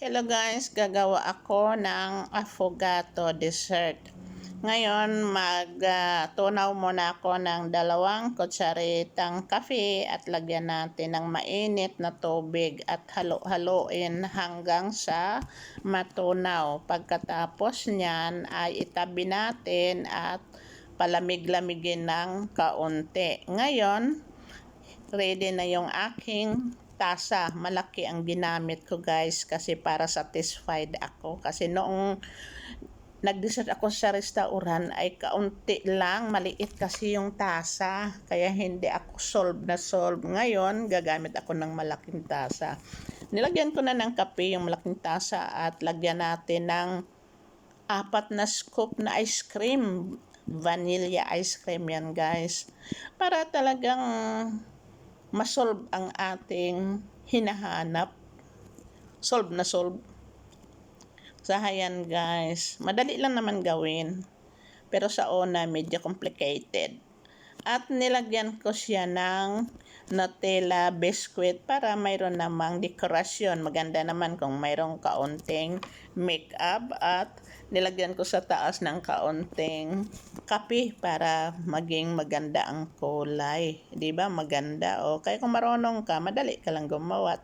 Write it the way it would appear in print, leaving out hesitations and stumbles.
Hello guys, gagawa ako ng affogato dessert. Ngayon, magtunaw muna ako ng 2 kutsaritang kape at lagyan natin ng mainit na tubig at halo-haloin hanggang sa matunaw. Pagkatapos niyan ay itabi natin at palamig-lamigin ng kaunti. Ngayon, ready na yung aking tasa. Malaki ang ginamit ko guys kasi para satisfied ako. Kasi noong nag-dessert ako sa restaurant ay kaunti lang. Maliit kasi yung tasa. Kaya hindi ako solve. Ngayon, gagamit ako ng malaking tasa. Nilagyan ko na ng kape yung malaking tasa at lagyan natin ng 4 na scoop na ice cream. Vanilla ice cream yan guys. Para talagang masolve ang ating hinahanap. Solve na solve. Sahayan guys. Madali lang naman gawin. Pero sa una medyo complicated. At nilagyan ko siya ng Nutella biscuit para mayroon namang dekorasyon. Maganda naman kung mayroong kaunting makeup at nilagyan ko sa taas ng kaunting kape para maging maganda ang kulay. 'Di ba? Maganda. O kaya kung marunong ka, madali ka lang gumawa.